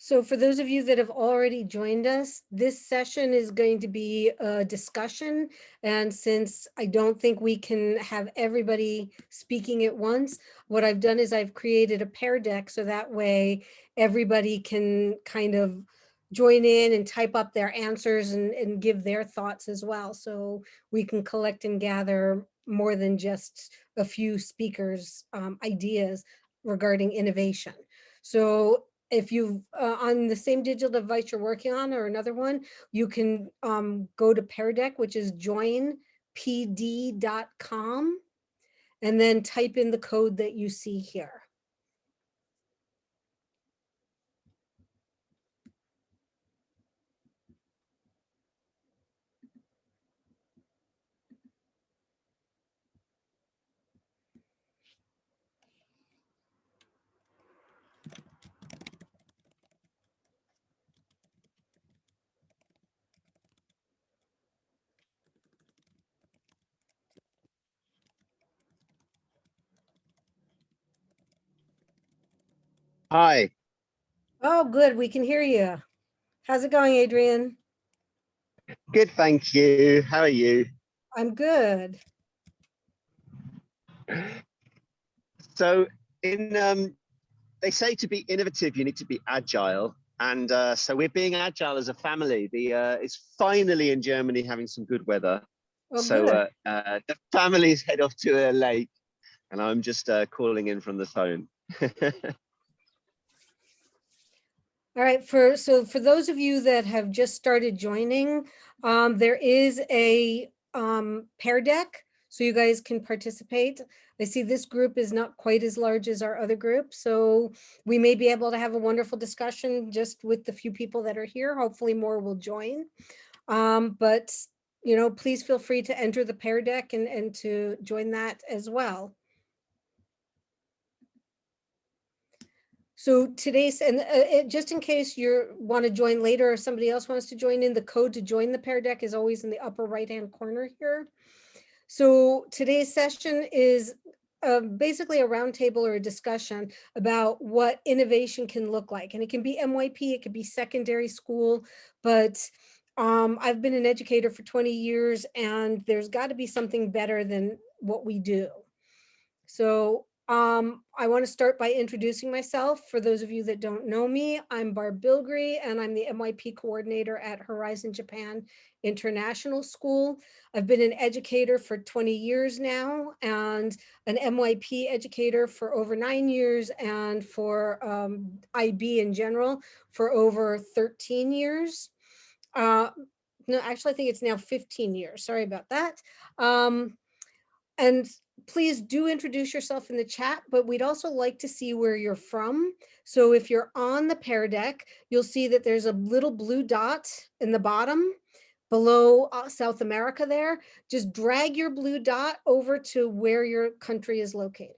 So for those of you that have already joined us, this session is going to be a discussion. And since I don't think we can have everybody speaking at once, what I've done is I've created a pair deck so that way everybody can kind of join in and type up their answers and give their thoughts as well. So we can collect and gather more than just a few speakers' ideas regarding innovation. So if you've on the same digital device you're working on or another one, you can go to Pear Deck, which is joinpd.com, and then type in the code that you see here. Hi. Oh, good. We can hear you. How's it going, Adrian? Good, thank you. How are you? I'm good. So, they say to be innovative, you need to be agile, and so we're being agile as a family. It's finally in Germany having some good weather, Oh, so good. the families head off to a lake, and I'm just calling in from the phone. All right, so for those of you that have just started joining, there is a pair deck, so you guys can participate. I see this group is not quite as large as our other group, so we may be able to have a wonderful discussion just with the few people that are here. Hopefully more will join. But you know, please feel free to enter the pair deck and to join that as well. So today's, and just in case you want to join later or somebody else wants to join in, the code to join the pair deck is always in the upper right-hand corner here. So today's session is basically a roundtable or a discussion about what innovation can look like. And it can be MYP, it could be secondary school, but I've been an educator for 20 years and there's got to be something better than what we do. So I want to start by introducing myself. For those of you that don't know me, I'm Barb Bilgre, and I'm the MYP coordinator at Horizon Japan International School. I've been an educator for 20 years now, and an MYP educator for over 9 years, and for IB in general for over 13 years. No, actually, I think it's now 15 years. Sorry about that. And please do introduce yourself in the chat, but we'd also like to see where you're from. So if you're on the pair deck, you'll see that there's a little blue dot in the bottom below South America there. Just drag your blue dot over to where your country is located.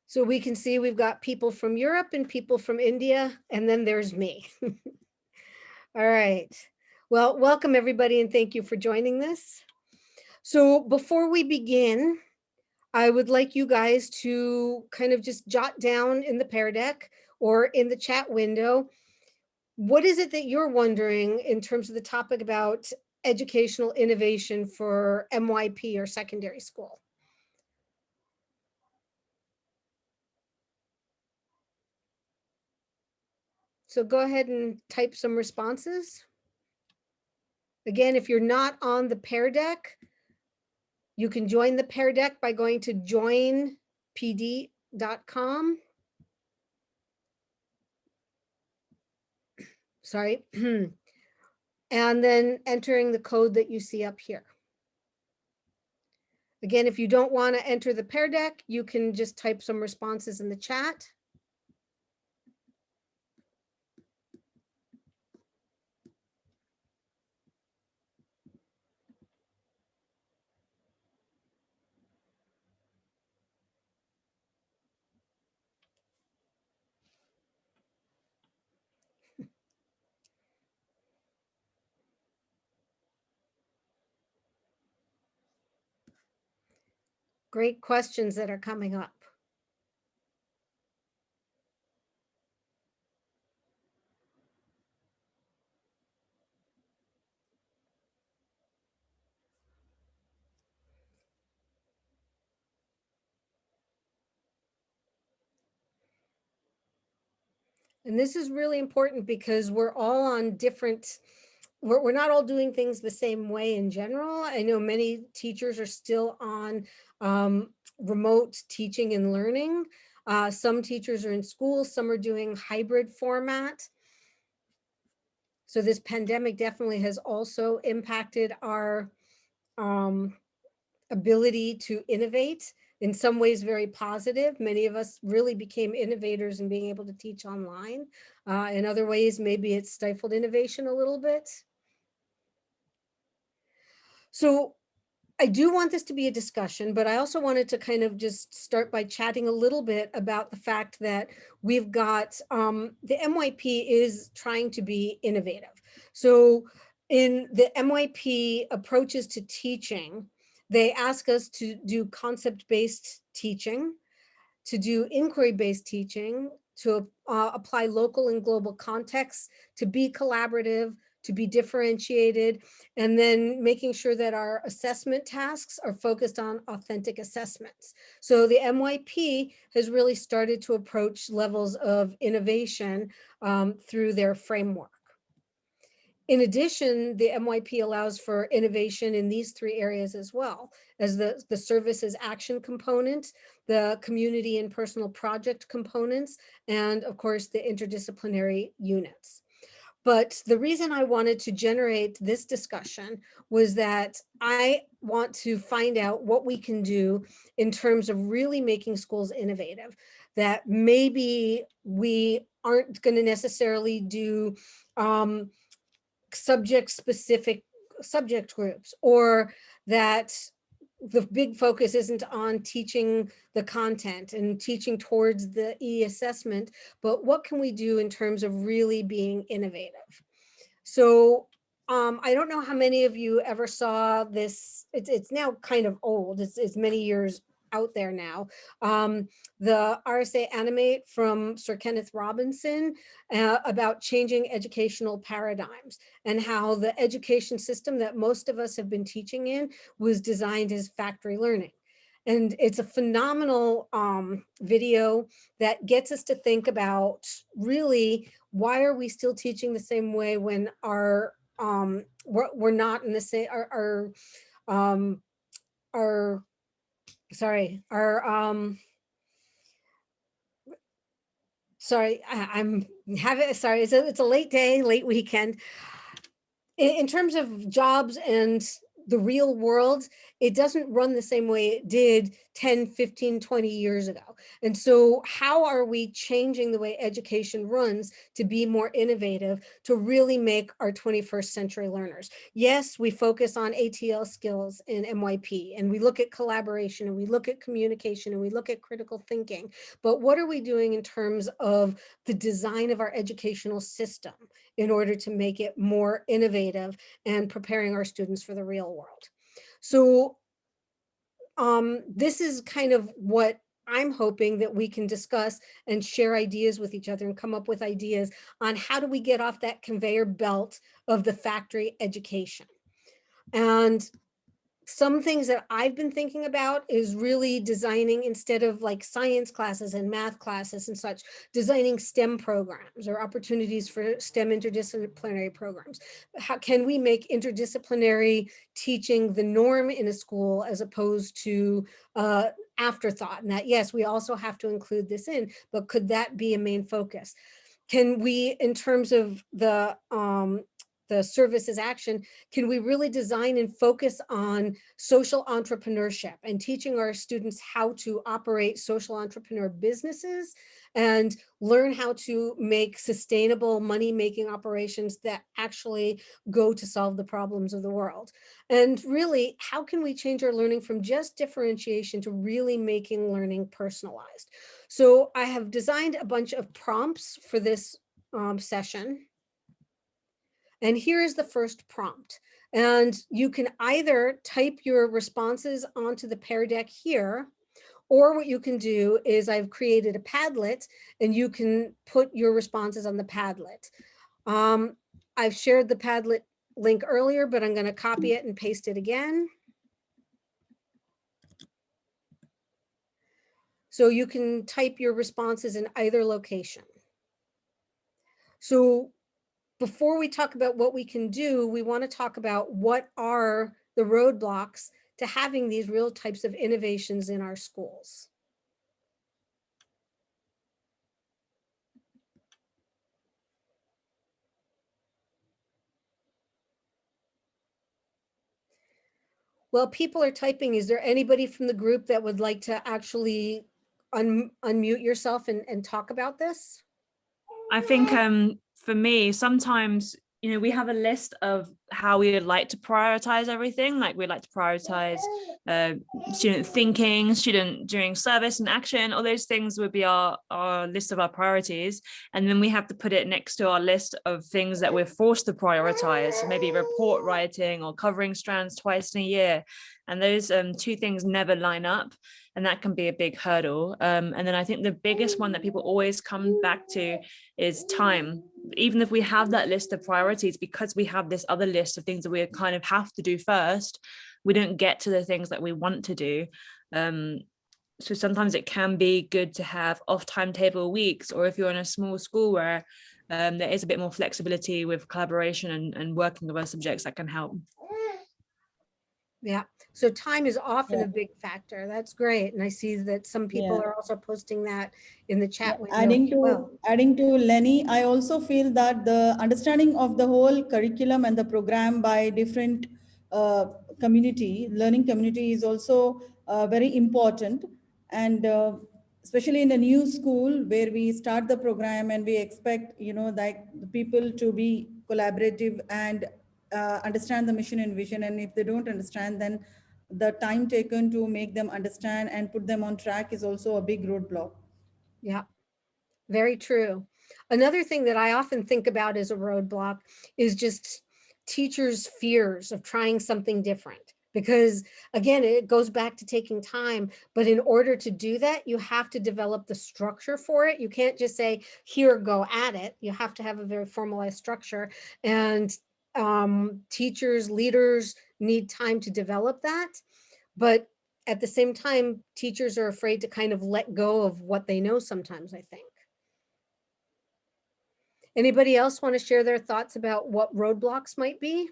So we can see we've got people from Europe and people from India, and then there's me. All right. Well, welcome everybody, and thank you for joining this. So before we begin, I would like you guys to kind of just jot down in the pair deck or in the chat window, what is it that you're wondering in terms of the topic about educational innovation for MYP or secondary school? So go ahead and type some responses. Again, if you're not on the pair deck, you can join the pair deck by going to joinpd.com. Sorry. And then entering the code that you see up here. Again, if you don't want to enter the pair deck, you can just type some responses in the chat. Great questions that are coming up. And this is really important because we're all on different, we're not all doing things the same way in general. I know many teachers are still on remote teaching and learning. Some teachers are in school, some are doing hybrid format. So this pandemic definitely has also impacted our ability to innovate, in some ways very positive. Many of us really became innovators in being able to teach online. In other ways, maybe it stifled innovation a little bit. So I do want this to be a discussion, but I also wanted to kind of just start by chatting a little bit about the fact that we've got, the MYP is trying to be innovative. So in the MYP approaches to teaching, they ask us to do concept-based teaching, to do inquiry-based teaching, to apply local and global contexts, to be collaborative, to be differentiated, and then making sure that our assessment tasks are focused on authentic assessments. So the MYP has really started to approach levels of innovation through their framework. In addition, the MYP allows for innovation in these three areas as well, as the services action component, the community and personal project components, and of course, the interdisciplinary units. But the reason I wanted to generate this discussion was that I want to find out what we can do in terms of really making schools innovative, that maybe we aren't going to necessarily do subject-specific subject groups, or that the big focus isn't on teaching the content and teaching towards the e-assessment, but what can we do in terms of really being innovative? So I don't know how many of you ever saw this. It's now kind of old. It's many years out there now. The RSA Animate from Sir Kenneth Robinson about changing educational paradigms, and how the education system that most of us have been teaching in was designed as factory learning. And it's a phenomenal video that gets us to think about really, why are we still teaching the same way when our we're not in the same, I'm having, sorry, it's a late day, late weekend. In terms of jobs and the real world, it doesn't run the same way it did 10, 15, 20 years ago. And so how are we changing the way education runs to be more innovative, to really make our 21st century learners? Yes, we focus on ATL skills in MYP, and we look at collaboration, and we look at communication, and we look at critical thinking. But what are we doing in terms of the design of our educational system in order to make it more innovative and preparing our students for the real world? So this is kind of what I'm hoping that we can discuss and share ideas with each other and come up with ideas on how do we get off that conveyor belt of the factory education. And some things that I've been thinking about is really designing, instead of like science classes and math classes and such, designing STEM programs or opportunities for STEM interdisciplinary programs. How can we make interdisciplinary teaching the norm in a school, as opposed to afterthought? And that, yes, we also have to include this in, but could that be a main focus? Can we, in terms of the services action, can we really design and focus on social entrepreneurship and teaching our students how to operate social entrepreneur businesses and learn how to make sustainable money-making operations that actually go to solve the problems of the world? And really, how can we change our learning from just differentiation to really making learning personalized? So I have designed a bunch of prompts for this session. And here is the first prompt. And you can either type your responses onto the Pear Deck here, or what you can do is I've created a Padlet and you can put your responses on the Padlet. I've shared the Padlet link earlier, but I'm going to copy it and paste it again. So you can type your responses in either location. So before we talk about what we can do, we want to talk about what are the roadblocks to having these real types of innovations in our schools. While people are typing, is there anybody from the group that would like to actually unmute yourself and talk about this? I think for me, sometimes, you know, we have a list of how we would like to prioritize everything. Like we'd like to prioritize student thinking, student during service and action. All those things would be our list of our priorities. And then we have to put it next to our list of things that we're forced to prioritize. So maybe report writing or covering strands twice in a year. And those two things never line up. And that can be a big hurdle. And then I think the biggest one that people always come back to is time. Even if we have that list of priorities, because we have this other list of things that we kind of have to do first, we don't get to the things that we want to do. So sometimes it can be good to have off timetable weeks, or if you're in a small school where there is a bit more flexibility with collaboration and working with other subjects, that can help. Yeah, so time is often a big factor. That's great. And I see that some people are also posting that in the chat window Adding as to well. Lenny, I also feel that the understanding of the whole curriculum and the program by different learning community is also very important. And especially in a new school where we start the program and we expect, you know, that the people to be collaborative and understand the mission and vision. And if they don't understand, then the time taken to make them understand and put them on track is also a big roadblock. Yeah, very true. Another thing that I often think about as a roadblock is just teachers' fears of trying something different. Because again, it goes back to taking time, but in order to do that, you have to develop the structure for it. You can't just say, here, go at it. You have to have a very formalized structure, and teachers, leaders need time to develop that. But at the same time, teachers are afraid to kind of let go of what they know sometimes, I think. Anybody else want to share their thoughts about what roadblocks might be?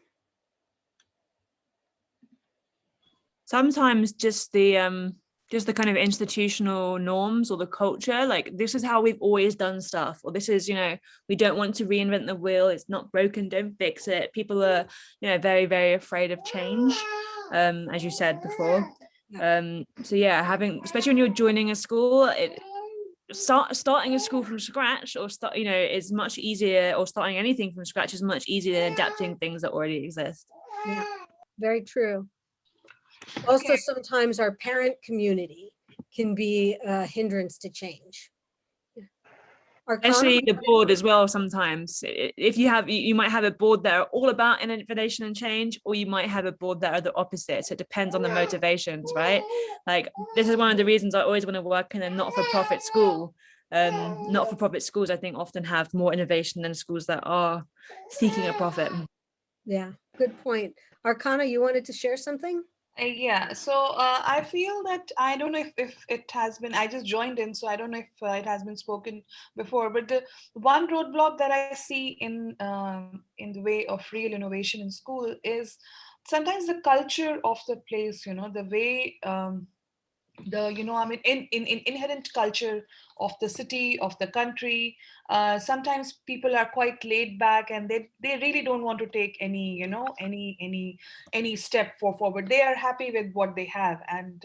Sometimes just the kind of institutional norms or the culture, like this is how we've always done stuff, or this is, you know, we don't want to reinvent the wheel, it's not broken, don't fix it. People are, you know, very, very afraid of change, as you said before. So yeah, having, especially when you're joining a school, starting a school from scratch or you know, is much easier, or starting anything from scratch is much easier than adapting things that already exist. Yeah, very true. Also, sometimes our parent community can be a hindrance to change. Especially the board as well. Sometimes if you might have a board that are all about innovation and change, or you might have a board that are the opposite. So it depends on the motivations, right? Like this is one of the reasons I always want to work in a not-for-profit school. Not-for-profit schools, I think, often have more innovation than schools that are seeking a profit. Yeah, good point. Arcana, you wanted to share something? Yeah, so I feel that, I don't know if it has been, I just joined in, so I don't know if it has been spoken before, but the one roadblock that I see in the way of real innovation in school is sometimes the culture of the place, you know, the way I mean, in inherent culture of the city, of the country. Sometimes people are quite laid back, and they really don't want to take any, you know, any step forward. They are happy with what they have, and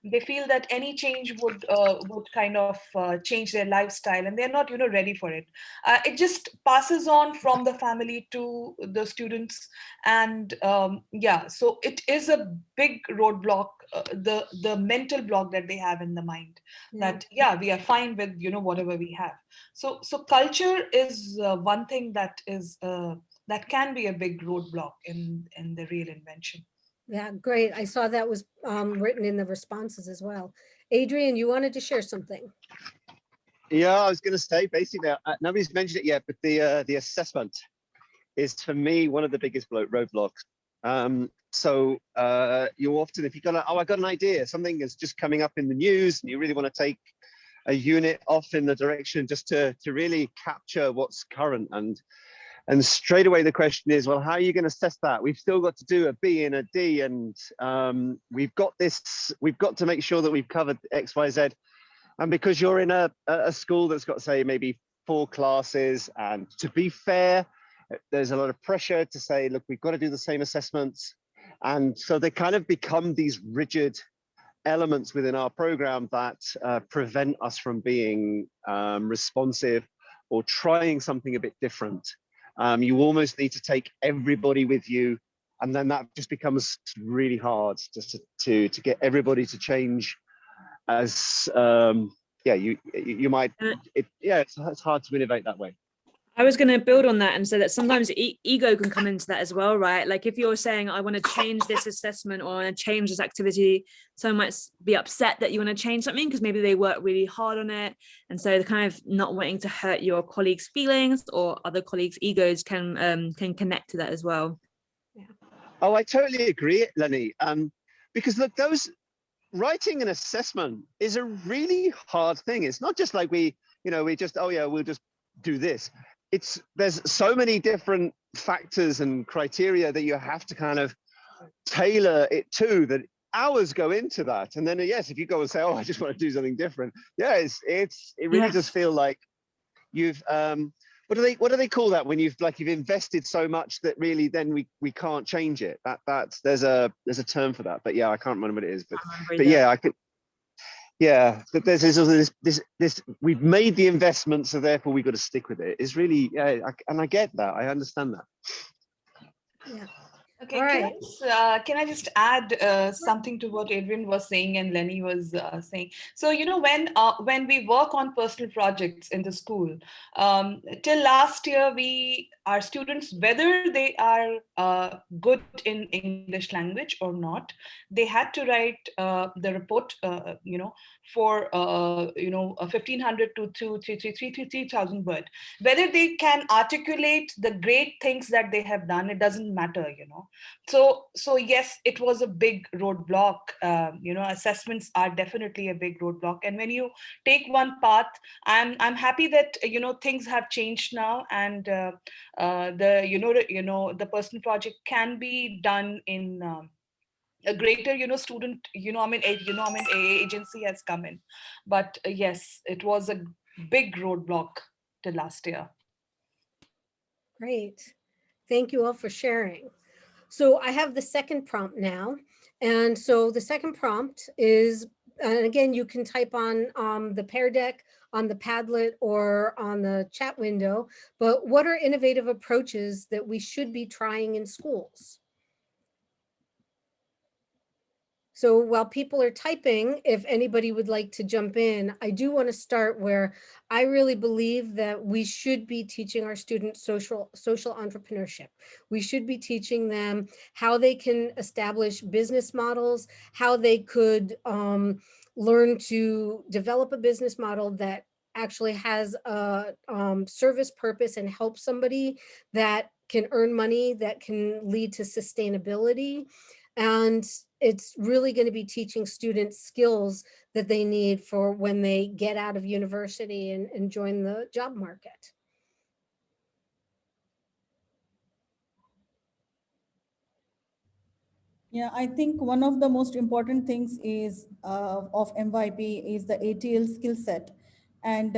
they feel that any change would kind of change their lifestyle, and they're not, you know, ready for it. It just passes on from the family to the students, and yeah, so it is a big roadblock, the mental block that they have in the mind, that yeah, we are fine with, you know, whatever we have. So culture is one thing that is that can be a big roadblock in the real invention. Yeah, great. I saw that was written in the responses as well. Adrian, you wanted to share something. Yeah, I was going to say basically, nobody's mentioned it yet, but the assessment is for me one of the biggest roadblocks. So you often, if you got, I got an idea, something is just coming up in the news, and you really want to take a unit off in the direction just to really capture what's current, and straight away the question is, well, how are you going to assess that? We've still got to do a B and a D, and we've got to make sure that we've covered X, Y, Z. And because you're in a school that's got, say, maybe 4 classes, and to be fair, there's a lot of pressure to say, look, we've got to do the same assessments. And so they kind of become these rigid elements within our program that prevent us from being responsive or trying something a bit different. You almost need to take everybody with you, and then that just becomes really hard just to get everybody to change. As yeah, you might, it's hard to innovate that way. I was going to build on that and say that sometimes ego can come into that as well, right? Like if you're saying, I want to change this assessment or I want to change this activity, someone might be upset that you want to change something because maybe they work really hard on it. And so they're kind of not wanting to hurt your colleagues' feelings, or other colleagues' egos can connect to that as well. Yeah. Oh, I totally agree, Lenny. Because look, writing an assessment is a really hard thing. It's not just like we just, oh yeah, we'll just do this. There's so many different factors and criteria that you have to kind of tailor it to, that hours go into that. And then yes, if you go and say, oh, I just want to do something different, yeah, it really does feel like you've what do they call that when you've invested so much that really then we can't change it? There's a term for that, but yeah, I can't remember what it is. But yeah, I could. Yeah, but there's this we've made the investment, so therefore we've got to stick with it. It's really, and I get that. I understand that. Yeah. Okay, All right. can I just add something to what Adrian was saying and Lenny was saying? So, when we work on personal projects in the school, till last year, our students, whether they are good in English language or not, they had to write the report, for 1,500 to 3,000 words. Whether they can articulate the great things that they have done, it doesn't matter, So yes, it was a big roadblock. Assessments are definitely a big roadblock. And when you take one path, I'm happy that things have changed now, and the personal project can be done in a greater student AA agency has come in. But yes, it was a big roadblock till last year. Great. Thank you all for sharing. So I have the second prompt now. And so the second prompt is, and again, you can type on the Pear Deck, on the Padlet, or on the chat window, but what are innovative approaches that we should be trying in schools? So while people are typing, if anybody would like to jump in, I do want to start where I really believe that we should be teaching our students social entrepreneurship. We should be teaching them how they can establish business models, how they could learn to develop a business model that actually has a service purpose and help somebody, that can earn money, that can lead to sustainability. And it's really going to be teaching students skills that they need for when they get out of university and join the job market. Yeah, I think one of the most important things is of MYP is the ATL skill set. And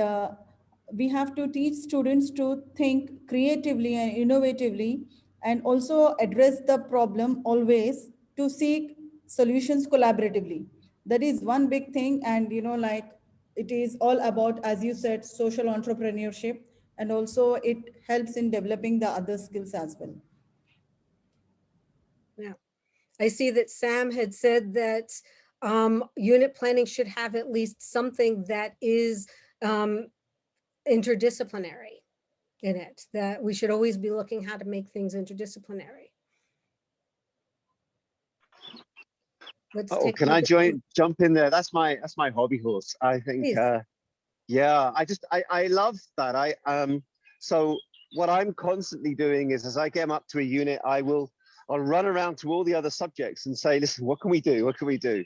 we have to teach students to think creatively and innovatively, and also address the problem always, to seek solutions collaboratively. That is one big thing. And, it is all about, as you said, social entrepreneurship, and also it helps in developing the other skills as well. Yeah. I see that Sam had said that unit planning should have at least something that is interdisciplinary. in it, that we should always be looking how to make things interdisciplinary. Let's Oh, take a can look I at- jump in there? That's my hobby horse. I think Please. yeah, I love that. So what I'm constantly doing is, as I get up to a unit, I'll run around to all the other subjects and say, listen, what can we do? What can we do?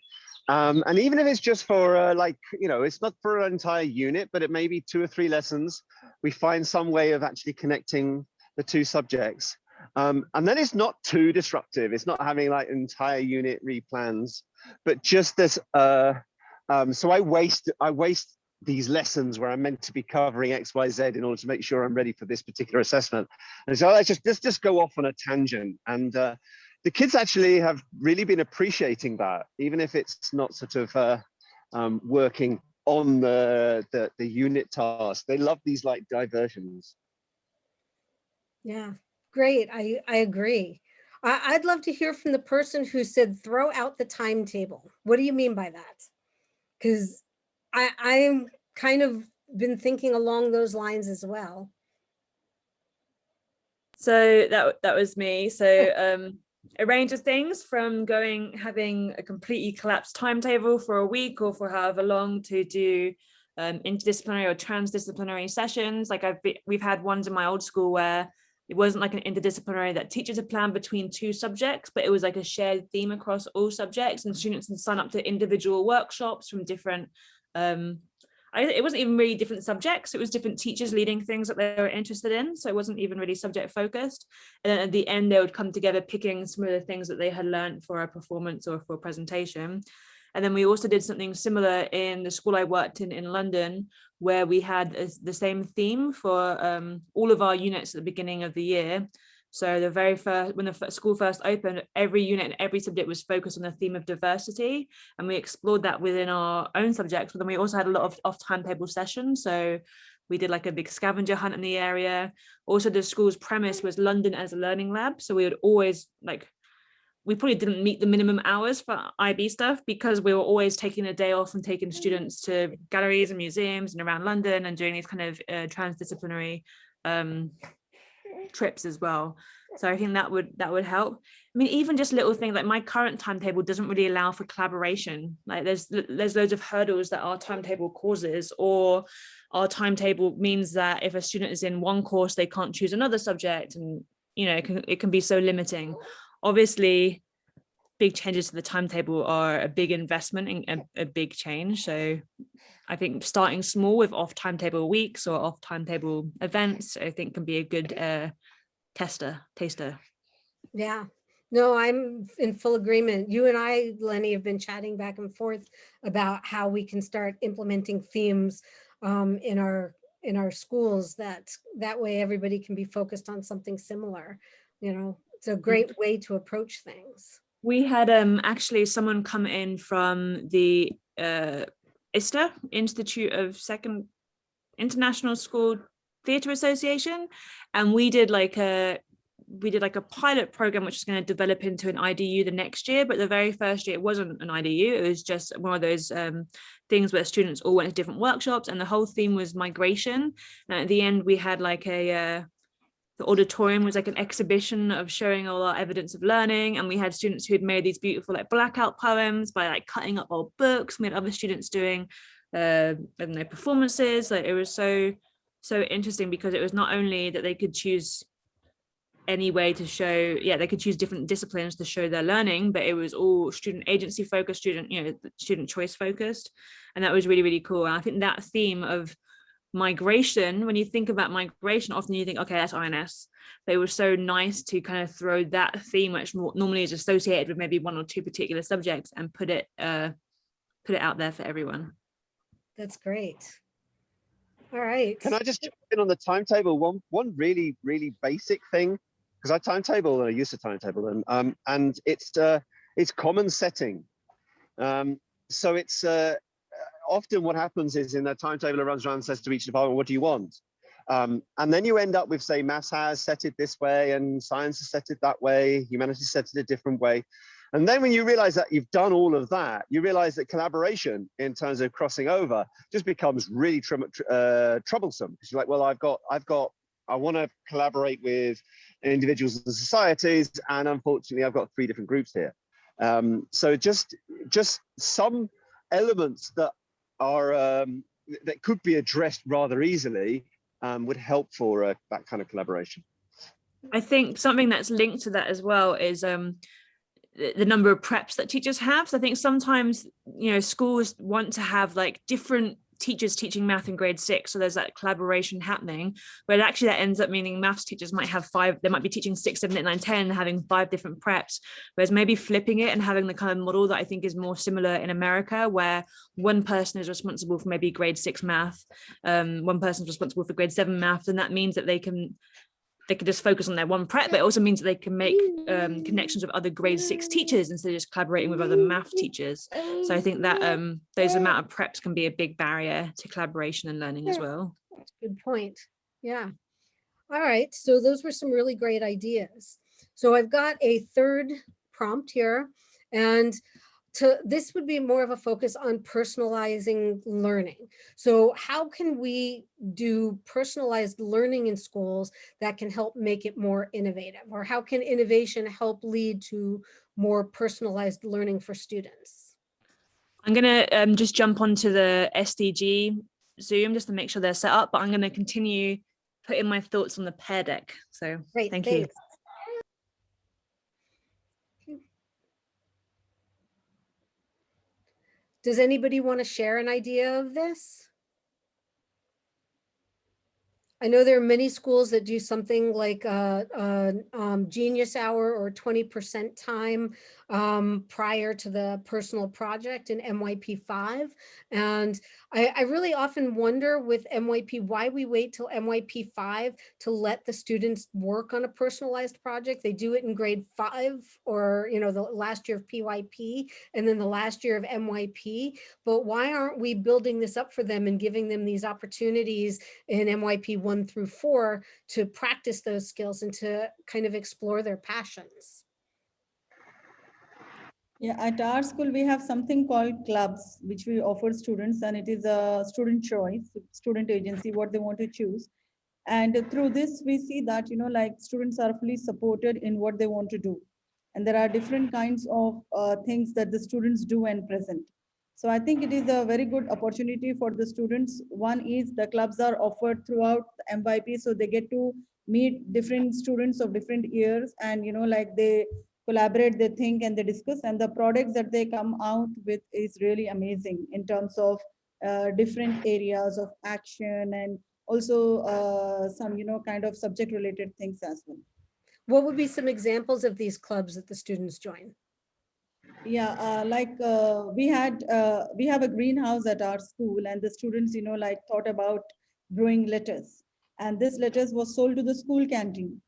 And even if it's just for like, you know, it's not for an entire unit, but it may be 2 or 3 lessons, we find some way of actually connecting the 2 subjects. And then it's not too disruptive. It's not having like entire unit replans, but just this. So I waste these lessons where I'm meant to be covering X, Y, Z in order to make sure I'm ready for this particular assessment. And so let's just go off on a tangent. And the kids actually have really been appreciating that, even if it's not sort of working on the unit task. They love these like diversions. Yeah, great. I agree. I'd love to hear from the person who said, throw out the timetable. What do you mean by that? Because I'm kind of been thinking along those lines as well. So that was me. So a range of things, from having a completely collapsed timetable for a week or for however long, to do interdisciplinary or transdisciplinary sessions. Like we've had ones in my old school where it wasn't like an interdisciplinary that teachers had planned between 2 subjects, but it was like a shared theme across all subjects, and students can sign up to individual workshops from different it wasn't even really different subjects, it was different teachers leading things that they were interested in, so it wasn't even really subject focused. And then at the end they would come together picking some of the things that they had learned for a performance or for a presentation. And then we also did something similar in the school I worked in London, where we had the same theme for all of our units at the beginning of the year. So the very first, when the school first opened, every unit and every subject was focused on the theme of diversity, and we explored that within our own subjects. But then we also had a lot of off-timetable sessions. So we did like a big scavenger hunt in the area. Also, the school's premise was London as a learning lab. So we would always we probably didn't meet the minimum hours for IB stuff, because we were always taking a day off and taking students to galleries and museums and around London and doing these kind of transdisciplinary trips as well. So I think that would help. I mean, even just little things like my current timetable doesn't really allow for collaboration. Like there's loads of hurdles that our timetable causes, or our timetable means that if a student is in one course, they can't choose another subject, and you know, it can be so limiting. Obviously, big changes to the timetable are a big investment and a big change. So I think starting small with off timetable weeks or off timetable events, I think can be a good taster. Yeah, no, I'm in full agreement. You and I, Lenny, have been chatting back and forth about how we can start implementing themes in our schools, that way everybody can be focused on something similar. You know, it's a great way to approach things. We had actually someone come in from the ISTA, Institute of International School Theatre Association, and we did like a pilot program which is going to develop into an IDU the next year. But the very first year it wasn't an IDU, it was just one of those things where students all went to different workshops, and the whole theme was migration. And at the end we had like the auditorium was like an exhibition of showing all our evidence of learning, and we had students who had made these beautiful like blackout poems by like cutting up old books. We had other students doing I don't know, performances. Like it was so interesting, because it was not only that they could choose any way to show, they could choose different disciplines to show their learning, but it was all student agency focused, student choice focused, and that was really, really cool. And I think that theme of migration, when you think about migration, often you think, okay, that's INS, but it was so nice to kind of throw that theme, which normally is associated with maybe 1 or 2 particular subjects, and put it out there for everyone. That's great. All right. Can I just jump in on the timetable? One really, really basic thing, because I timetable, I used to timetable, and it's common setting. So it's often what happens is in that timetable, it runs around and says to each department, what do you want? And then you end up with, say, maths has set it this way, and science has set it that way, humanities set it a different way. And then when you realize that you've done all of that, you realize that collaboration in terms of crossing over just becomes really troublesome, because you're like, well, I've got I want to collaborate with individuals and societies, and unfortunately I've got 3 different groups here. So just some elements that are that could be addressed rather easily would help for that kind of collaboration. I think something that's linked to that as well is the number of preps that teachers have. So I think sometimes, you know, schools want to have like different teachers teaching math in grade 6, so there's that collaboration happening, but actually that ends up meaning maths teachers might have 5, they might be teaching 6, 7, 8, 9, 10, having 5 different preps, whereas maybe flipping it and having the kind of model that I think is more similar in America, where one person is responsible for maybe grade 6 math, one person is responsible for grade 7 math, and that means that they can just focus on their one prep, but it also means that they can make connections with other grade 6 teachers instead of just collaborating with other math teachers. So I think that those amount of preps can be a big barrier to collaboration and learning as well. Good point. Yeah. All right. So those were some really great ideas. So I've got a third prompt here, and this would be more of a focus on personalizing learning. So how can we do personalized learning in schools that can help make it more innovative? Or how can innovation help lead to more personalized learning for students? I'm going to just jump onto the SDG Zoom just to make sure they're set up, but I'm going to continue putting my thoughts on the Pear Deck. So Great, thank thanks. you. Does anybody want to share an idea of this? I know there are many schools that do something like a Genius Hour or 20% time prior to the personal project in MYP 5. And I really often wonder with MYP why we wait till MYP 5 to let the students work on a personalized project. They do it in grade 5 or, you know, the last year of PYP and then the last year of MYP. But why aren't we building this up for them and giving them these opportunities in MYP 1 through 4 to practice those skills and to kind of explore their passions? Yeah, at our school, we have something called clubs, which we offer students, and it is a student choice, student agency, what they want to choose. And through this, we see that, you know, like students are fully supported in what they want to do. And there are different kinds of things that the students do and present. So I think it is a very good opportunity for the students. One is the clubs are offered throughout the MYP, so they get to meet different students of different years, and, you know, like they collaborate, they think, and they discuss, and the products that they come out with is really amazing in terms of different areas of action, and also some, you know, kind of subject related things as well. What would be some examples of these clubs that the students join? Yeah, we have a greenhouse at our school, and the students, you know, like thought about growing lettuce, and this lettuce was sold to the school canteen,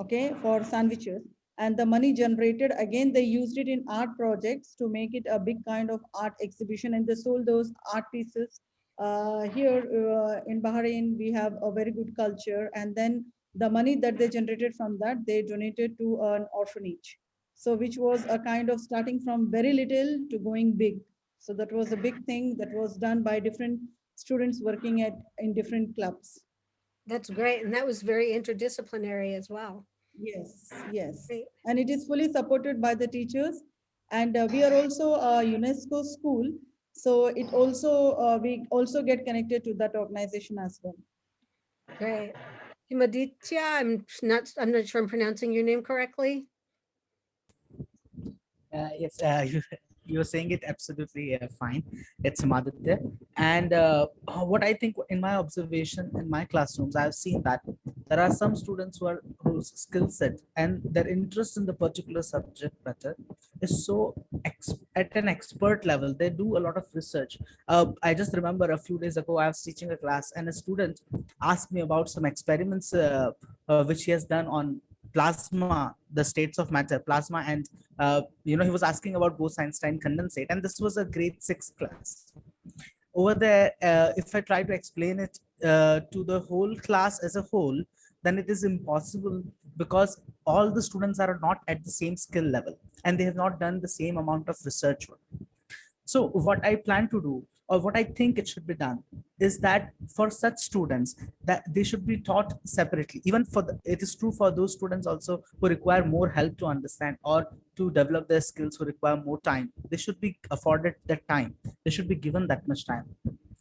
okay, for sandwiches. And the money generated, again, they used it in art projects to make it a big kind of art exhibition, and they sold those art pieces. Here in Bahrain, we have a very good culture, and then the money that they generated from that, they donated to an orphanage. So which was a kind of starting from very little to going big. So that was a big thing that was done by different students working in different clubs. That's great. And that was very interdisciplinary as well. Yes, yes. Great. And it is fully supported by the teachers. And we are also a UNESCO school. So it also, we also get connected to that organization as well. Great. Himaditya, I'm not sure I'm pronouncing your name correctly. Yes, you're saying it absolutely fine. It's Madhya. And what I think in my observation in my classrooms, I've seen that there are some students whose skill set and their interest in the particular subject matter is so at an expert level. They do a lot of research. I just remember a few days ago, I was teaching a class and a student asked me about some experiments which he has done on plasma, the states of matter, plasma, and he was asking about Bose-Einstein condensate, and this was a grade 6 class. Over there, if I try to explain it to the whole class as a whole, then it is impossible because all the students are not at the same skill level and they have not done the same amount of research work. So what I plan to do or what I think it should be done is that for such students that they should be taught separately. Even for it is true for those students also who require more help to understand or to develop their skills, who require more time. They should be afforded that time. They should be given that much time.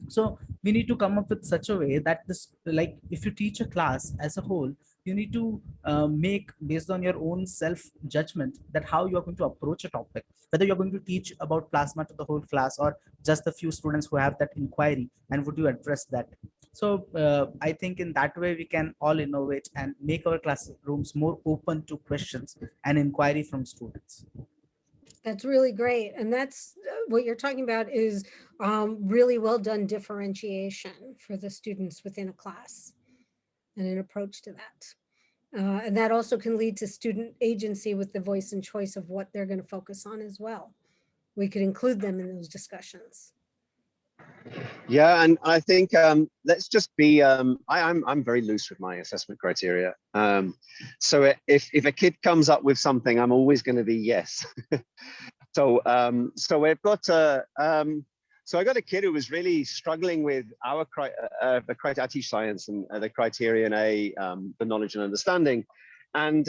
So we need to come up with such a way that this, like if you teach a class as a whole, you need to make based on your own self judgment that how you are going to approach a topic, whether you're going to teach about plasma to the whole class or just the few students who have that inquiry, and would you address that. So I think in that way we can all innovate and make our classrooms more open to questions and inquiry from students. That's really great. And that's what you're talking about is really well done differentiation for the students within a class and an approach to that. And that also can lead to student agency with the voice and choice of what they're going to focus on as well. We could include them in those discussions. Yeah, and I think let's just be. I'm very loose with my assessment criteria. So if a kid comes up with something, I'm always going to be yes. So we've got so I got a kid who was really struggling with our the criteria. I teach science and the criterion A, the knowledge and understanding, and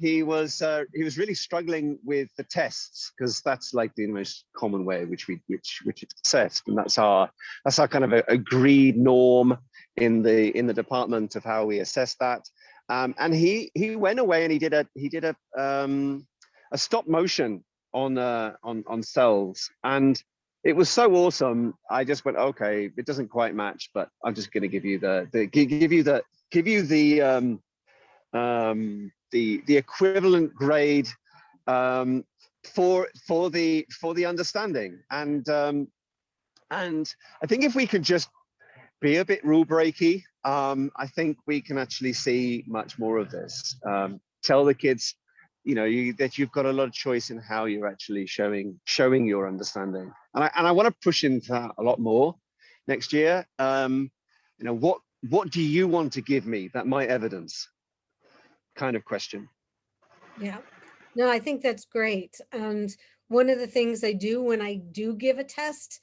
he was really struggling with the tests because that's like the most common way which it's assessed, and that's our kind of agreed norm in the department of how we assess that. And he went away and he did a stop motion on cells, and it was so awesome. I just went, okay, it doesn't quite match, but I'm just going to give you the equivalent grade for the understanding. And I think if we could just be a bit rule breaky, I think we can actually see much more of this. Tell the kids, that you've got a lot of choice in how you're actually showing your understanding. And I want to push into that a lot more next year. What do you want to give me that my evidence? Kind of question. Yeah, no, I think that's great. And one of the things I do when I do give a test,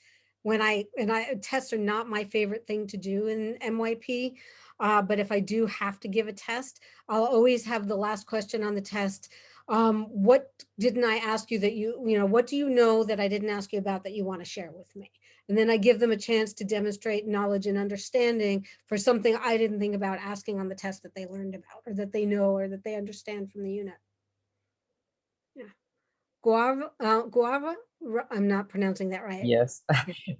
tests are not my favorite thing to do in MYP, but if I do have to give a test, I'll always have the last question on the test. What didn't I ask you that what do you know that I didn't ask you about that you want to share with me? And then I give them a chance to demonstrate knowledge and understanding for something I didn't think about asking on the test that they learned about, or that they know, or that they understand from the unit. Yeah. Guava, I'm not pronouncing that right. Yes,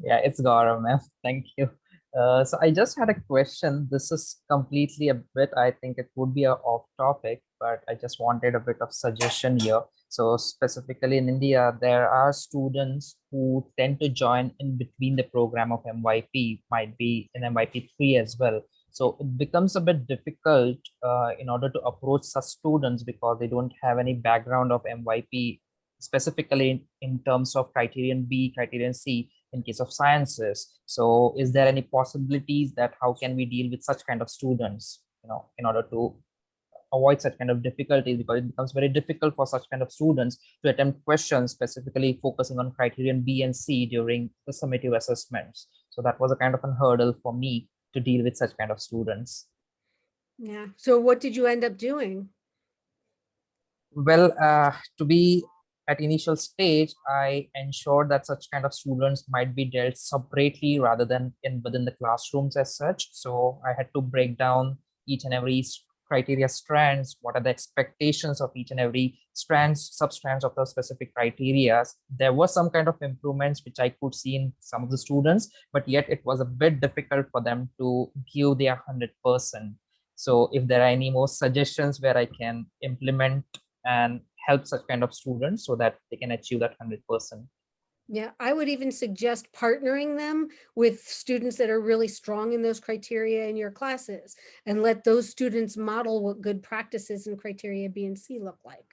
yeah, it's Gaurav, ma'am. Thank you. So I just had a question. This is completely a bit, I think it would be a off topic, but I just wanted a bit of suggestion here. So specifically in India, there are students who tend to join in between the program of MYP, might be in MYP 3 as well. So it becomes a bit difficult in order to approach such students because they don't have any background of MYP, specifically in terms of criterion B, criterion C in case of sciences. So is there any possibilities that how can we deal with such kind of students, in order to avoid such kind of difficulties, because it becomes very difficult for such kind of students to attempt questions specifically focusing on criterion B and C during the summative assessments. So that was a kind of a hurdle for me to deal with such kind of students. Yeah. So what did you end up doing? Well, to be at initial stage, I ensured that such kind of students might be dealt separately rather than within the classrooms as such. So I had to break down each and every criteria strands. What are the expectations of each and every sub-strands of the specific criteria? There was some kind of improvements which I could see in some of the students, but yet it was a bit difficult for them to give their 100%. So if there are any more suggestions where I can implement and help such kind of students so that they can achieve that 100%. Yeah, I would even suggest partnering them with students that are really strong in those criteria in your classes, and let those students model what good practices in criteria B and C look like.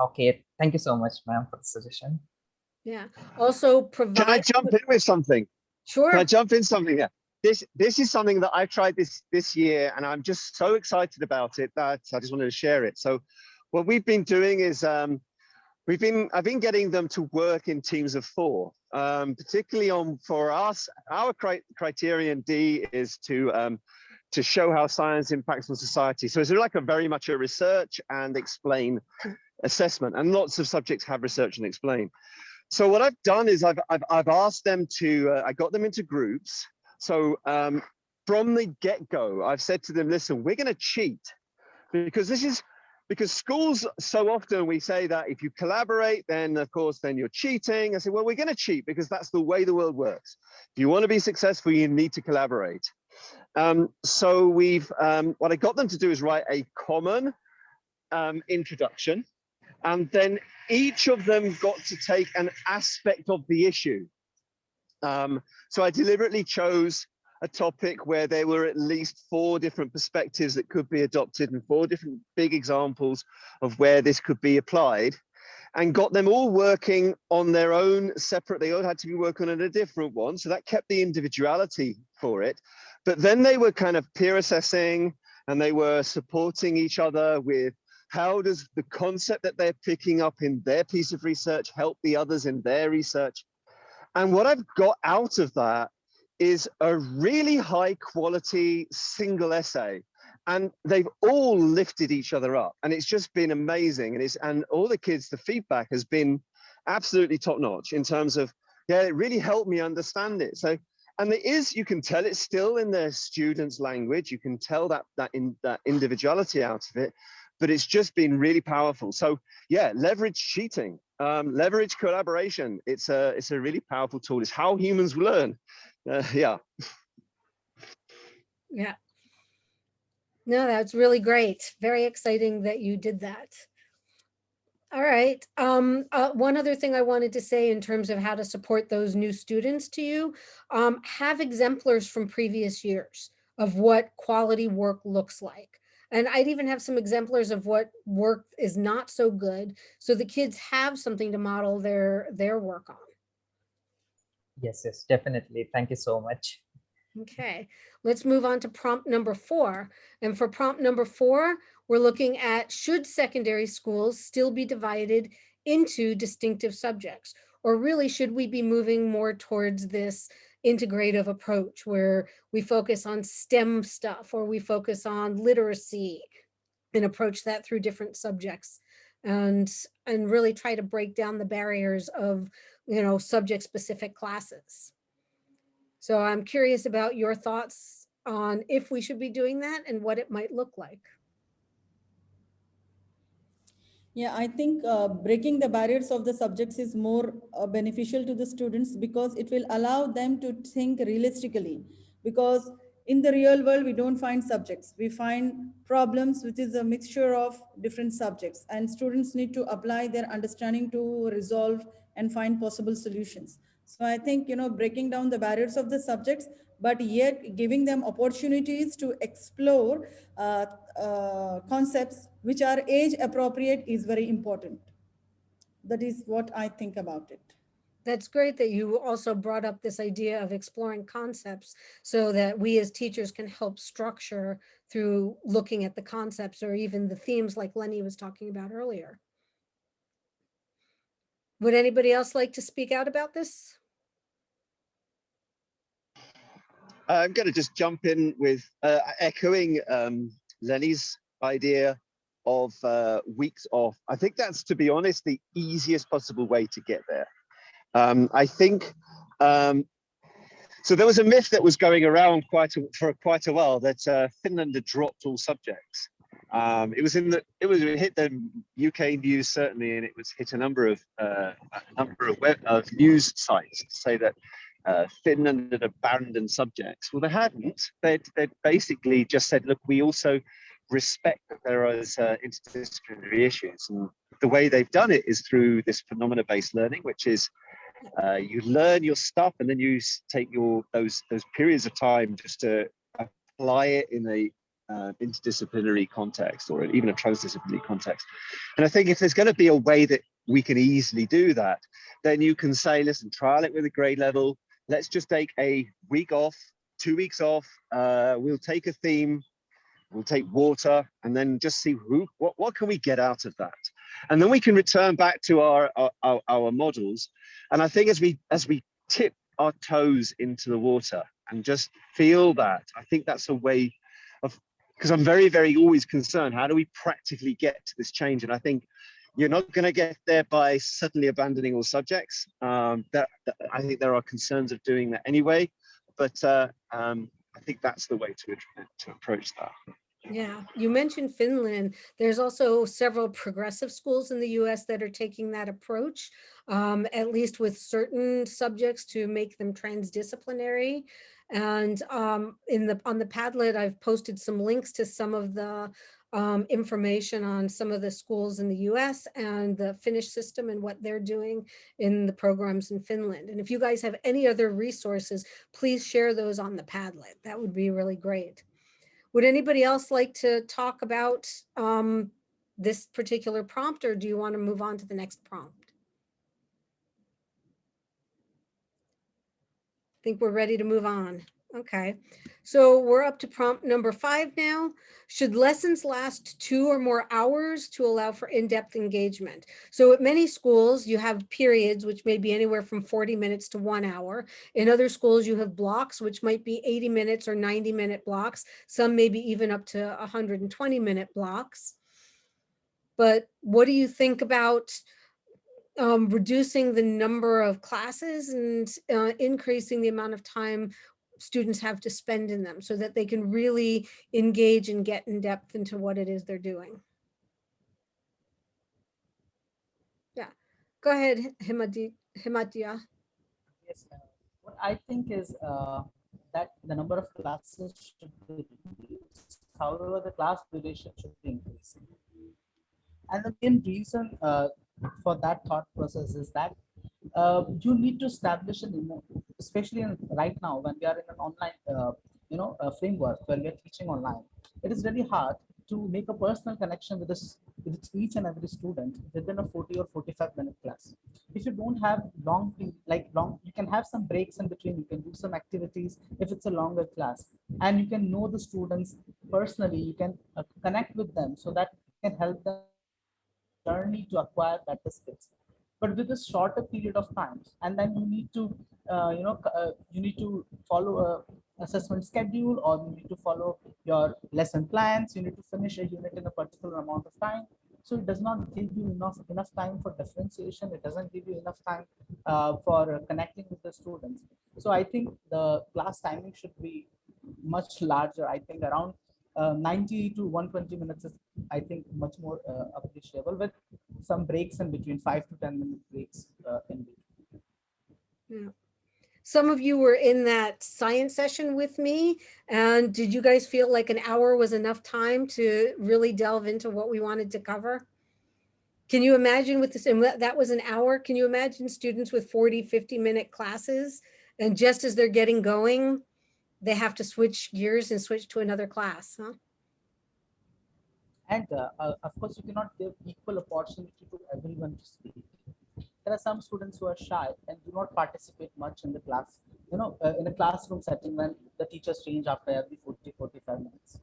Okay, thank you so much, ma'am, for the suggestion. Yeah, also provide. Can I jump in with something? Sure. Can I jump in something there? This is something that I've tried this year, and I'm just so excited about it that I just wanted to share it. So what we've been doing is I've been getting them to work in teams of 4, particularly for us, our criterion D is to show how science impacts on society. So it's like very much a research and explain assessment, and lots of subjects have research and explain. So what I've done is I've asked them to, I got them into groups. So from the get-go, I've said to them, listen, we're going to cheat, because schools, so often we say that if you collaborate, then of course, then you're cheating. I say, well, we're going to cheat because that's the way the world works. If you want to be successful, you need to collaborate. So what I got them to do is write a common introduction, and then each of them got to take an aspect of the issue. So I deliberately chose a topic where there were at least 4 different perspectives that could be adopted and 4 different big examples of where this could be applied, and got them all working on their own separate. They all had to be working on a different one. So that kept the individuality for it. But then they were kind of peer assessing, and they were supporting each other with how does the concept that they're picking up in their piece of research help the others in their research. And what I've got out of that is a really high quality single essay, and they've all lifted each other up, and it's just been amazing. And all the kids, the feedback has been absolutely top notch in terms of, yeah, it really helped me understand it. So, and you can tell it's still in their students' language. You can tell that individuality out of it, but it's just been really powerful. So yeah, leverage cheating, leverage collaboration. It's a really powerful tool. It's how humans learn. Yeah. Yeah. No, that's really great. Very exciting that you did that. All right. One other thing I wanted to say in terms of how to support those new students to you, have exemplars from previous years of what quality work looks like. And I'd even have some exemplars of what work is not so good, so the kids have something to model their work on. Yes, definitely. Thank you so much. Okay, let's move on to prompt number 4. And for prompt number 4, we're looking at, should secondary schools still be divided into distinctive subjects? Or really, should we be moving more towards this integrative approach where we focus on STEM stuff, or we focus on literacy and approach that through different subjects, and really try to break down the barriers of, subject-specific classes? So I'm curious about your thoughts on if we should be doing that and what it might look like. Yeah, I think breaking the barriers of the subjects is more beneficial to the students, because it will allow them to think realistically. Because in the real world, we don't find subjects. We find problems, which is a mixture of different subjects. And students need to apply their understanding to resolve and find possible solutions. So I think, breaking down the barriers of the subjects, but yet giving them opportunities to explore concepts which are age appropriate is very important. That is what I think about it. That's great that you also brought up this idea of exploring concepts so that we as teachers can help structure through looking at the concepts or even the themes like Lenny was talking about earlier. Would anybody else like to speak out about this? I'm going to just jump in with echoing Lenny's idea of weeks off. I think that's, to be honest, the easiest possible way to get there. I think, so there was a myth that was going around for quite a while that Finland had dropped all subjects. It hit the UK news certainly, and it was hit a number of news sites to say that Finland had abandoned subjects. Well, they hadn't. They'd basically just said, look, we also respect that there is interdisciplinary issues, and the way they've done it is through this phenomena-based learning, which is you learn your stuff and then you take those periods of time just to apply it in a interdisciplinary context or even a transdisciplinary context. And I think if there's going to be a way that we can easily do that, then you can say, listen, trial it with a grade level. Let's just take a week off, 2 weeks off. We'll take a theme. We'll take water and then just see what can we get out of that. and then we can return back to our models. And I think as we tip our toes into the water and just feel that, I think that's a way of, because I'm very, very always concerned, how do we practically get to this change? And I think you're not going to get there by suddenly abandoning all subjects. I think there are concerns of doing that anyway, but I think that's the way to approach that. Yeah, you mentioned Finland. There's also several progressive schools in the US that are taking that approach, at least with certain subjects to make them transdisciplinary. And on the Padlet, I've posted some links to some of the information on some of the schools in the US and the Finnish system and what they're doing in the programs in Finland. And if you guys have any other resources, please share those on the Padlet. That would be really great. Would anybody else like to talk about this particular prompt, or do you want to move on to the next prompt? I think we're ready to move on. Okay, so we're up to prompt number 5 now. Should lessons last 2 or more hours to allow for in-depth engagement? So at many schools, you have periods, which may be anywhere from 40 minutes to 1 hour. In other schools, you have blocks, which might be 80 minutes or 90-minute blocks. Some maybe even up to 120-minute blocks. But what do you think about reducing the number of classes and increasing the amount of time students have to spend in them so that they can really engage and get in depth into what it is they're doing? Yeah, go ahead, Himadya. Yes, what I think is that the number of classes should be reduced. However, the class duration should be increased. And the main reason for that thought process is that you need to establish especially right now when we are in an online framework where we are teaching online. It is really hard to make a personal connection with each and every student within a 40 or 45-minute class. If you don't have you can have some breaks in between, you can do some activities if it's a longer class, and you can know the students personally, you can connect with them so that you can help them journey to acquire better skills. But with a shorter period of time, and then you need to you need to follow a assessment schedule, or you need to follow your lesson plans, you need to finish a unit in a particular amount of time. So it does not give you enough time for differentiation, it doesn't give you enough time for connecting with the students. So I think the class timing should be much larger. I think around 90 to 120 minutes is, I think, much more appreciable, with some breaks in between, 5 to 10 minute breaks in between. Yeah. Some of you were in that science session with me, and did you guys feel like an hour was enough time to really delve into what we wanted to cover? Can you imagine with this, and that was an hour, can you imagine students with 40, 50-minute classes, and just as they're getting going, they have to switch gears and switch to another class, huh? And of course, you cannot give equal opportunity to everyone to speak. There are some students who are shy and do not participate much in the class, in a classroom setting when the teachers change after every 40, 45 minutes.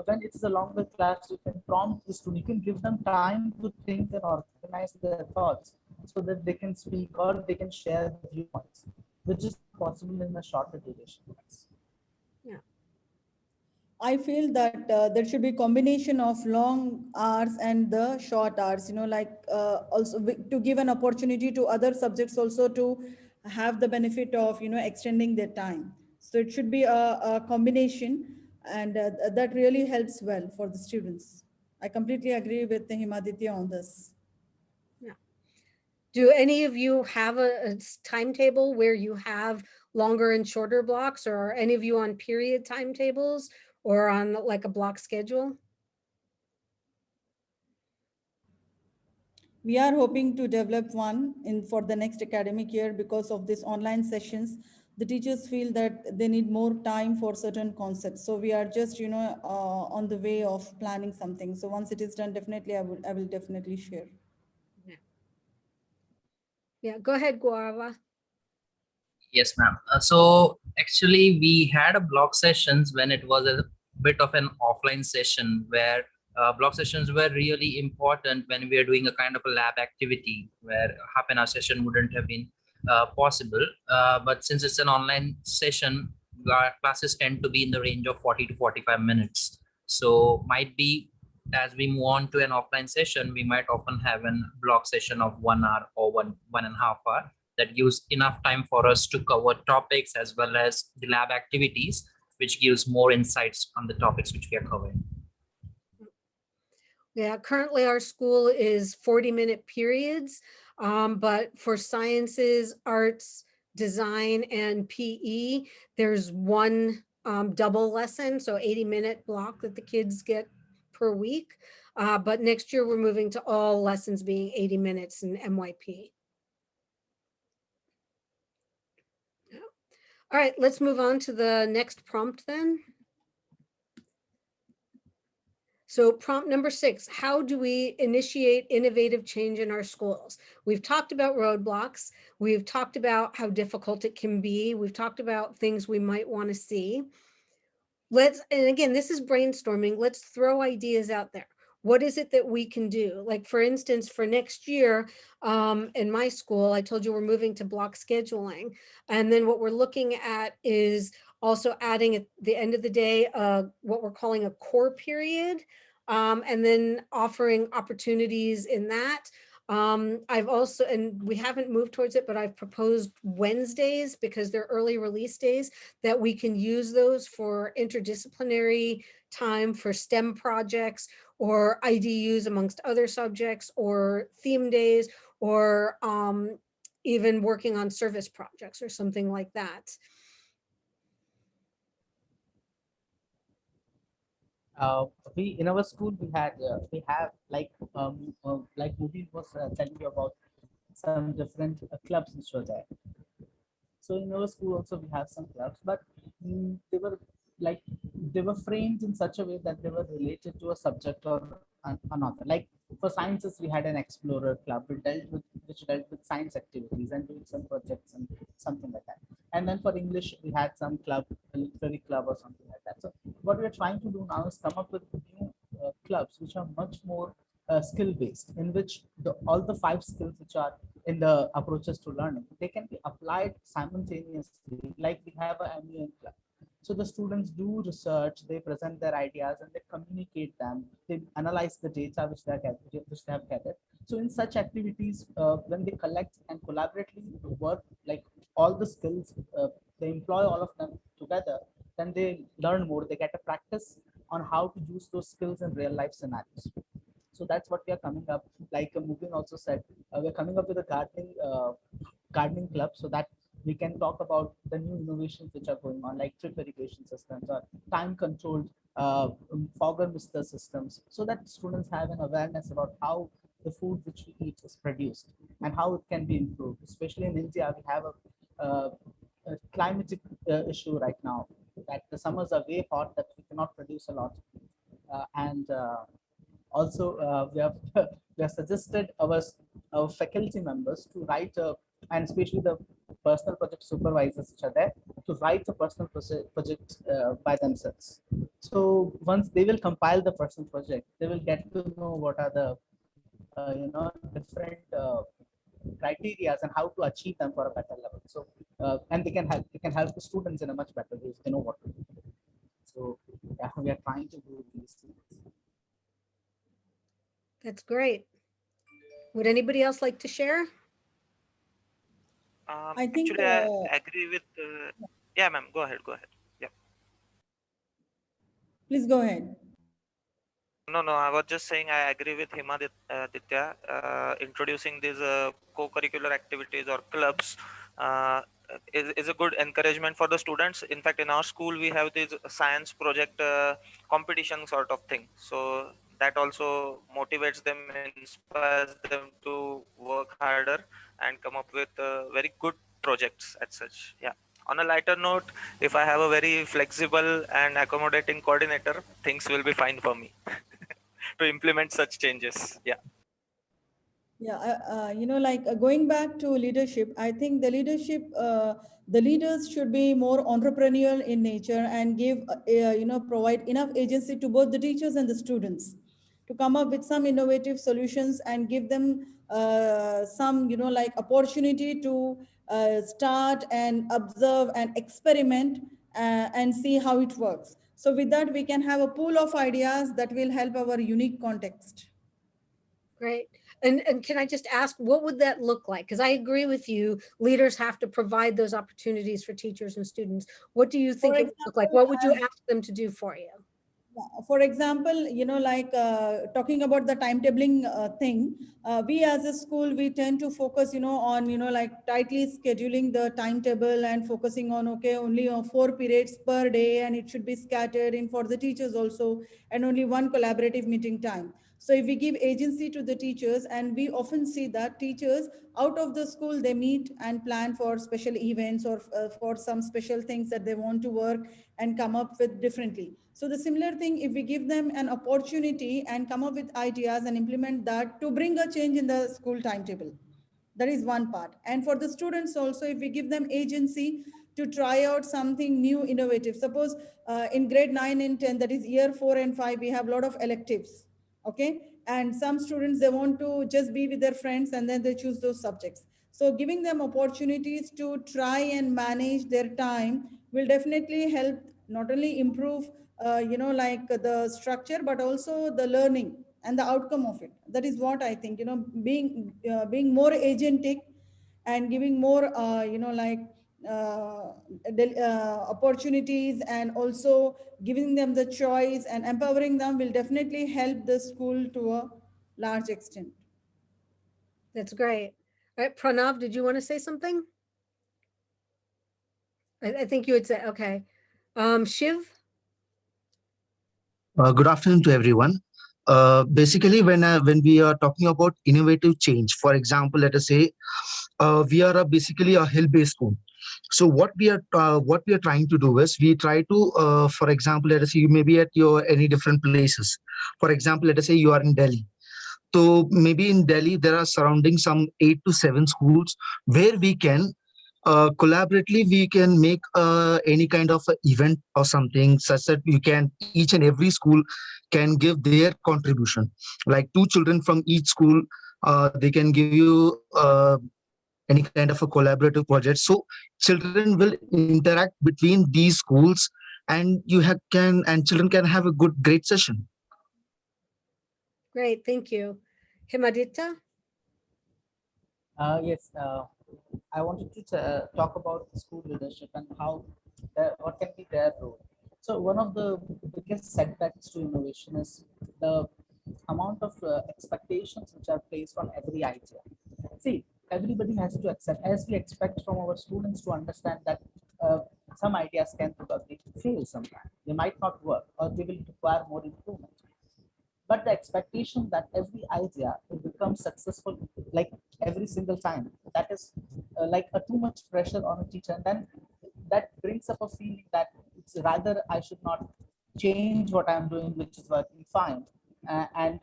When it's a longer class, you can prompt the student, you can give them time to think and organize their thoughts so that they can speak or they can share their viewpoints, which is possible in a shorter duration class. Yeah. I feel that there should be a combination of long hours and the short hours, also to give an opportunity to other subjects also to have the benefit of, extending their time. So it should be a combination, and that really helps well for the students. I completely agree with Himaditya on this. Yeah. Do any of you have a timetable where you have longer and shorter blocks, or are any of you on period timetables or on like a block schedule? We are hoping to develop one for the next academic year. Because of these online sessions, the teachers feel that they need more time for certain concepts. So we are just, on the way of planning something. So once it is done, definitely, I will definitely share. Yeah, go ahead, Guava. Yes, ma'am. So actually, we had a block sessions when it was a bit of an offline session where block sessions were really important when we are doing a kind of a lab activity where half an hour session wouldn't have been possible. But since it's an online session, our classes tend to be in the range of 40 to 45 minutes. So might be as we move on to an offline session, we might often have a block session of 1 hour or one and a half hour that gives enough time for us to cover topics as well as the lab activities, which gives more insights on the topics which we are covering. Yeah, currently our school is 40-minute periods, but for sciences, arts, design, and PE, there's one double lesson, so 80-minute block that the kids get per week. But next year, we're moving to all lessons being 80 minutes in MYP. Yeah. All right, let's move on to the next prompt then. So prompt number 6, how do we initiate innovative change in our schools? We've talked about roadblocks. We've talked about how difficult it can be. We've talked about things we might want to see. And again, this is brainstorming. Let's throw ideas out there. What is it that we can do? Like, for instance, for next year in my school, I told you we're moving to block scheduling. And then what we're looking at is also adding at the end of the day, what we're calling a core period, and then offering opportunities in that. I've also, and we haven't moved towards it, but I've proposed Wednesdays because they're early release days, that we can use those for interdisciplinary time for STEM projects or IDUs amongst other subjects, or theme days, or even working on service projects or something like that. We in our school we have like Mubin was telling you about some different clubs which were there. So in our school also we have some clubs, but they were framed in such a way that they were related to a subject or another. Like for sciences, we had an explorer club which dealt with science activities and doing some projects and something like that. And then for English, we had some club, a literary club or something like that. So what we are trying to do now is come up with new clubs which are much more skill based, in which all the 5 skills which are in the approaches to learning, they can be applied simultaneously. Like we have a MUN club. So the students do research, they present their ideas and they communicate them. They analyze the data which they have gathered. So in such activities, when they collect and collaboratively work, like all the skills, they employ all of them together, then they learn more. They get a practice on how to use those skills in real life scenarios. So that's what we are coming up. Like Mubin also said, we're coming up with a gardening club, so that we can talk about the new innovations which are going on, like drip irrigation systems or time-controlled fogger mister systems, so that students have an awareness about how the food which we eat is produced and how it can be improved. Especially in India, we have a climatic issue right now, that the summers are way hot, that we cannot produce a lot. Also, we have suggested our faculty members to write and especially the personal project supervisors which are there, to write a personal project by themselves. So once they will compile the personal project, they will get to know what are the different criteria and how to achieve them for a better level. So and they can help the students in a much better way if they know what to do. So yeah, we are trying to do these things. That's great. Would anybody else like to share? I think, Actually, I agree with. Yeah, ma'am. Go ahead. Go ahead. Yeah. please go ahead. No, I was just saying I agree with Himaditya. Introducing these co-curricular activities or clubs is a good encouragement for the students. In fact, in our school, we have this science project competition sort of thing. So that also motivates them, inspires them to work harder and come up with very good projects as such. Yeah. On a lighter note, if I have a very flexible and accommodating coordinator, things will be fine for me to implement such changes. Yeah. Yeah, going back to leadership, I think the leaders should be more entrepreneurial in nature and give, provide enough agency to both the teachers and the students. to come up with some innovative solutions and give them some, like opportunity to start and observe and experiment and see how it works. So with that, we can have a pool of ideas that will help our unique context. Great. And can I just ask, what would that look like? Because I agree with you, leaders have to provide those opportunities for teachers and students. What do you think it would look like? What would you ask them to do for you? For example, like talking about the timetabling thing, we as a school, we tend to focus, on, like tightly scheduling the timetable and focusing on, okay, only 4 periods per day, and it should be scattered in for the teachers also, and only 1 collaborative meeting time. So if we give agency to the teachers, and we often see that teachers out of the school, they meet and plan for special events or for some special things that they want to work and come up with differently. So the similar thing, if we give them an opportunity and come up with ideas and implement that to bring a change in the school timetable. That is one part. And for the students also, if we give them agency to try out something new, innovative. Suppose in grade 9 and 10, that is year 4 and 5, we have a lot of electives. Okay. And some students, they want to just be with their friends and then they choose those subjects. So giving them opportunities to try and manage their time will definitely help not only improve, like the structure, but also the learning and the outcome of it. That is what I think, being more agentic and giving more, like opportunities, and also giving them the choice and empowering them will definitely help the school to a large extent. That's great. All right, Pranav, did you want to say something? I think you would say, okay. Shiv? Good afternoon to everyone. Basically, when we are talking about innovative change, for example, let us say we are basically a hill-based school. So what we are trying to do is we try to, for example, let us say you may be at your any different places. For example, let us say you are in Delhi. So maybe in Delhi there are surrounding some 8 to 7 schools where we can collaboratively we can make any kind of a event or something such that you can each and every school can give their contribution, like 2 children from each school, they can give you any kind of a collaborative project, so children will interact between these schools and children can have a great session. Great, thank you. Himadita? Yes, I wanted to talk about school leadership and how what can be their role. So one of the biggest setbacks to innovation is the amount of expectations which are placed on every idea. See, everybody has to accept, as we expect from our students to understand that some ideas can probably fail sometimes. They might not work, or they will require more improvement. But the expectation that every idea will become successful like every single time, that is like a too much pressure on a teacher, and then that brings up a feeling that it's rather I should not change what I'm doing, which is working fine, and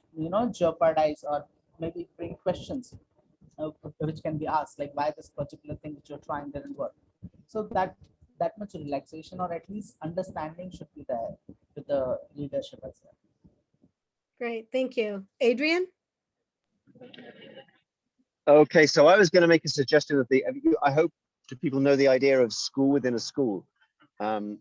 jeopardize or maybe bring questions which can be asked, like why this particular thing which you're trying didn't work. So that much relaxation or at least understanding should be there with the leadership as well. Great, thank you. Adrian? Okay, so I was going to make a suggestion of I hope people know the idea of school within a school.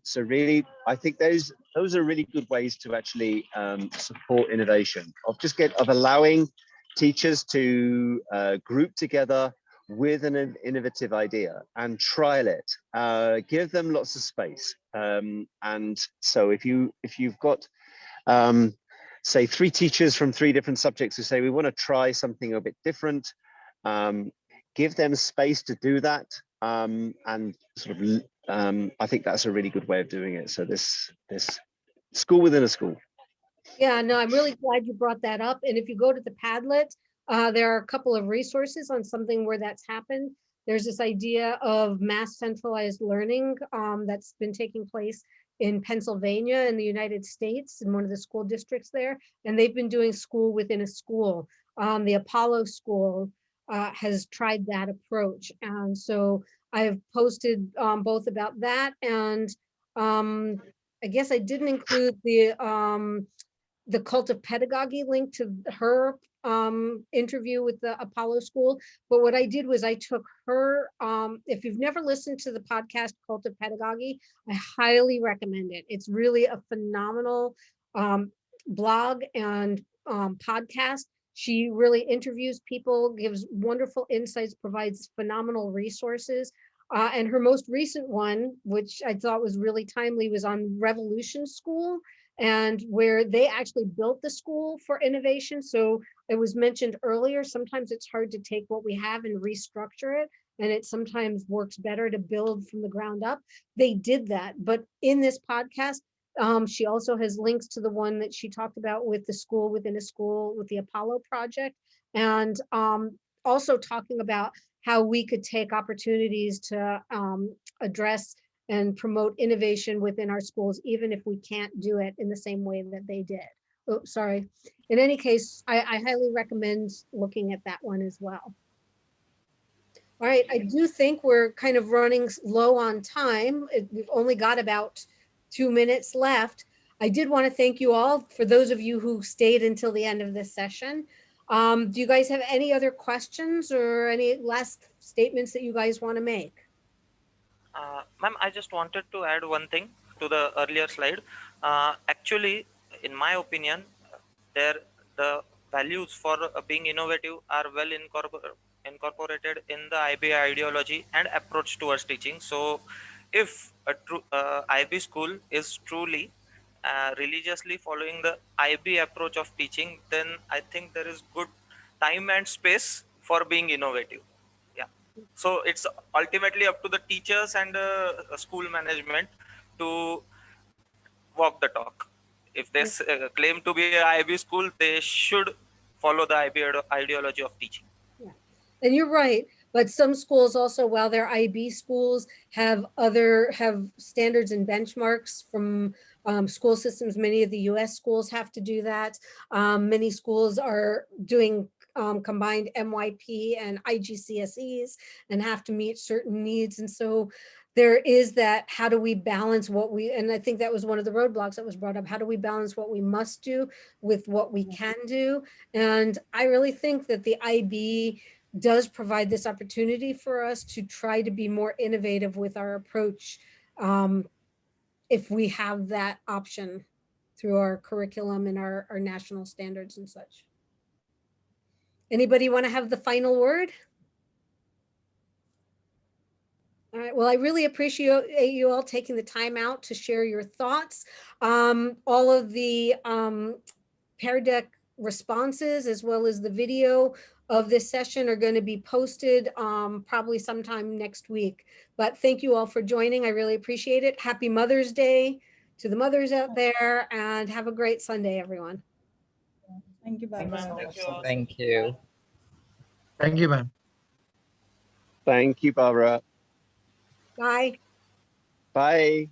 So really, I think those are really good ways to actually support innovation, of allowing teachers to group together with an innovative idea and trial it, give them lots of space. And so if you've got say 3 teachers from 3 different subjects who say we want to try something a bit different, give them space to do that, and sort of I think that's a really good way of doing it. So this school within a school. Yeah, no, I'm really glad you brought that up. And if you go to the Padlet, there are a couple of resources on something where that's happened. There's this idea of mass centralized learning that's been taking place in Pennsylvania in the United States, in one of the school districts there. And they've been doing school within a school. The Apollo School has tried that approach. And so I've posted both about that, and I guess I didn't include the Cult of Pedagogy link to her interview with the Apollo School. But what I did was I took her, if you've never listened to the podcast Cult of Pedagogy, I highly recommend it. It's really a phenomenal blog and podcast. She really interviews people, gives wonderful insights, provides phenomenal resources. And her most recent one, which I thought was really timely, was on Revolution School, and where they actually built the school for innovation. So it was mentioned earlier, sometimes it's hard to take what we have and restructure it, and it sometimes works better to build from the ground up. They did that, but in this podcast, she also has links to the one that she talked about with the school within a school with the Apollo project, and also talking about how we could take opportunities to address and promote innovation within our schools, even if we can't do it in the same way that they did. Oh, sorry. In any case, I highly recommend looking at that one as well. All right, I do think we're kind of running low on time. We've only got about 2 minutes left. I did want to thank you all for those of you who stayed until the end of this session. Do you guys have any other questions or any last statements that you guys want to make? Ma'am, I just wanted to add one thing to the earlier slide. Actually, in my opinion, the values for being innovative are well incorporated in the IB ideology and approach towards teaching. So, if a true IB school is truly religiously following the IB approach of teaching, then I think there is good time and space for being innovative. Yeah. So it's ultimately up to the teachers and school management to walk the talk. If they claim to be an IB school, they should follow the IB ideology of teaching. Yeah. And you're right, but some schools also, while they're IB schools, have standards and benchmarks from school systems. Many of the US schools have to do that. Many schools are doing combined MYP and IGCSEs and have to meet certain needs. And so there is that, how do we balance what we, and I think that was one of the roadblocks that was brought up, how do we balance what we must do with what we can do? And I really think that the IB does provide this opportunity for us to try to be more innovative with our approach, if we have that option through our curriculum and our national standards and such. Anybody want to have the final word? All right, well, I really appreciate you all taking the time out to share your thoughts. All of the Pear Deck responses, as well as the video of this session, are going to be posted probably sometime next week. But thank you all for joining. I really appreciate it. Happy Mother's Day to the mothers out there, and have a great Sunday, everyone. Thank you, Barbara. Thank you all. Thank you. Thank you, ma'am. Thank you, Barbara. Bye. Bye.